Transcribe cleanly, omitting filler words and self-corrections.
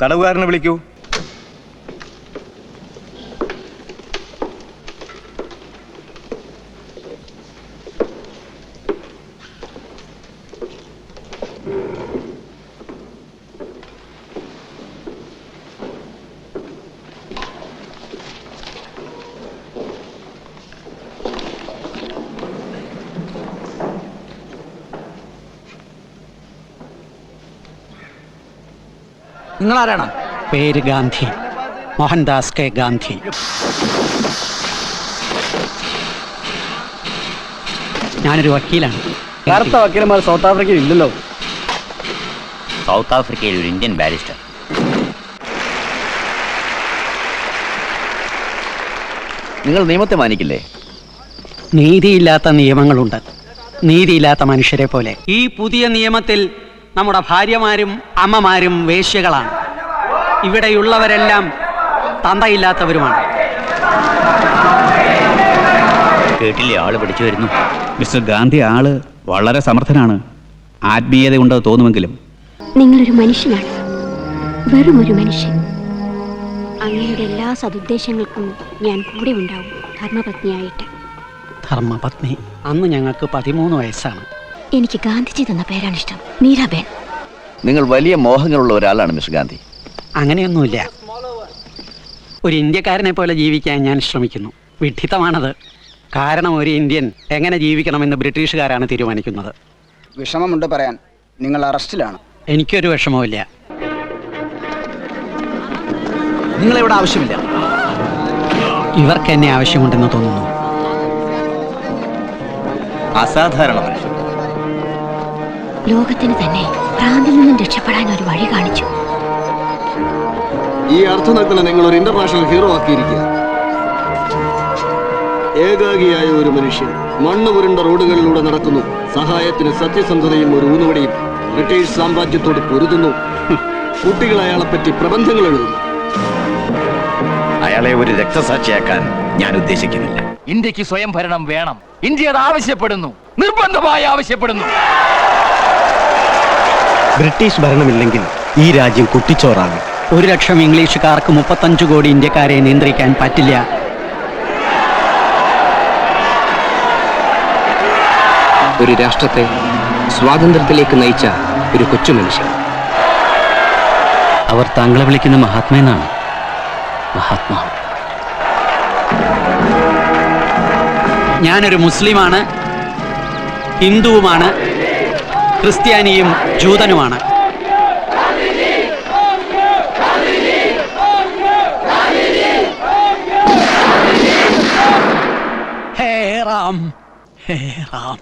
തടവുകാരനെ വിളിക്കൂ. നിങ്ങളാരാണ്? പേര് ഗാന്ധി, മോഹൻദാസ് കെ ഗാന്ധി. ഞാനൊരു വക്കീലാണ്. നേരത്തെ വക്കീലന്മാർ സൗത്ത് ആഫ്രിക്കയിൽ ഇല്ലല്ലോ. സൗത്ത് ആഫ്രിക്കയിൽ ഒരു ഇന്ത്യൻ ബാരിസ്റ്റർ. നിങ്ങൾ നിയമത്തെ മാനിക്കില്ലേ? നീതിയില്ലാത്ത നിയമങ്ങളുണ്ട്, നീതിയില്ലാത്ത മനുഷ്യരെ പോലെ. ഈ പുതിയ നിയമത്തിൽ നമ്മുടെ ഭാര്യമാരും അമ്മമാരും വേശ്യകളാണ്. ഇവിടെയുള്ളവരെല്ലാം തന്തയില്ലാത്തവരുമാണ്. കേട്ടില്ലേ, ആള് പിടിച്ചു വരുന്നു. മിസ്റ്റർ ഗാന്ധി ആള് വളരെ സമർത്ഥനാണ്. ആത്മീയത ഉണ്ടെന്ന് തോന്നുമെങ്കിലും നിങ്ങളൊരു മനുഷ്യനാണ്, വെറും ഒരു മനുഷ്യൻ. അങ്ങയുടെ എല്ലാ സതുദ്ദേശങ്ങൾക്കും ഞാൻ കൂടെ ഉണ്ടാവും, ധർമ്മപത്നിയായിട്ട്. ധർമ്മപത്നി? അന്ന് ഞങ്ങൾക്ക് 13 വയസ്സാണ്. എനിക്ക് ഗാന്ധിജി തന്ന പേരാണ് ഇഷ്ടം, മീരാബേൻ. നിങ്ങൾ വലിയ മോഹങ്ങളുള്ള ഒരാളാണ് മിസ്റ്റർ ഗാന്ധി. അങ്ങനെയൊന്നുമില്ല. ഒരു ഇന്ത്യക്കാരനെ പോലെ ജീവിക്കാൻ ഞാൻ ശ്രമിക്കുന്നു. വിഡ്ഢിത്തമാണത്. കാരണം ഒരു ഇന്ത്യൻ എങ്ങനെ ജീവിക്കണമെന്ന് ബ്രിട്ടീഷുകാരാണ് തീരുമാനിക്കുന്നത്. വിഷമമുണ്ട് പറയാൻ, നിങ്ങൾ അറസ്റ്റിലാണ്. എനിക്കൊരു വിഷമവുമില്ല. നിങ്ങളിവിടെ ആവശ്യമില്ല. ഇവർക്ക് എന്നെ ആവശ്യമുണ്ടെന്ന് തോന്നുന്നു. അസാധാരണ മനുഷ്യൻ. ലോകത്തിന് തന്നെ ഭ്രാന്തിൽ നിന്നും രക്ഷപ്പെടാൻ ഒരു വഴി കാണിച്ചു. ഈ അർത്ഥനഗ്നനെ നിങ്ങൾ ഒരു ഇന്റർനാഷണൽ ഹീറോ ആക്കിയിരിക്കുക. ഏകാഗിയായ ഒരു മനുഷ്യൻ മണ്ണ് പുരണ്ട റോഡുകളിലൂടെ നടക്കുന്നു. സഹായത്തിന് സത്യസന്ധതയും ഒരു ഊന്നുവടിയും. ബ്രിട്ടീഷ് സാമ്രാജ്യത്തോട് പൊരുതുന്നു. കുട്ടികൾ അയാളെപ്പറ്റി പ്രബന്ധങ്ങൾ എഴുതുന്നു. അയാളെ ഒരു രക്തസാക്ഷിയാക്കാൻ ഞാൻ ഉദ്ദേശിക്കുന്നില്ല. ഇന്ത്യക്ക് സ്വയം ഭരണം വേണം. ഇന്ത്യ അത് ആവശ്യപ്പെടുന്നു, നിർബന്ധമായി ആവശ്യപ്പെടുന്നു. ബ്രിട്ടീഷ് ഭരണമില്ലെങ്കിൽ ഈ രാജ്യം കുട്ടിച്ചോറാകും. 1 ലക്ഷം ഇംഗ്ലീഷുകാർക്ക് 35 കോടി ഇന്ത്യക്കാരെ നിയന്ത്രിക്കാൻ പറ്റില്ല. ഒരു രാഷ്ട്രത്തെ സ്വാതന്ത്ര്യത്തിലേക്ക് നയിച്ച ഒരു കൊച്ചു മനുഷ്യൻ. അവർ താങ്കളെ വിളിക്കുന്ന മഹാത്മാ എന്നാണ്. മഹാത്മാ. ഞാനൊരു മുസ്ലിമാണ്, ഹിന്ദുവുമാണ്, ക്രിസ്ത്യാനിയും ജൂതനുമാണ്. ഹേ റാം, ഹേ റാം.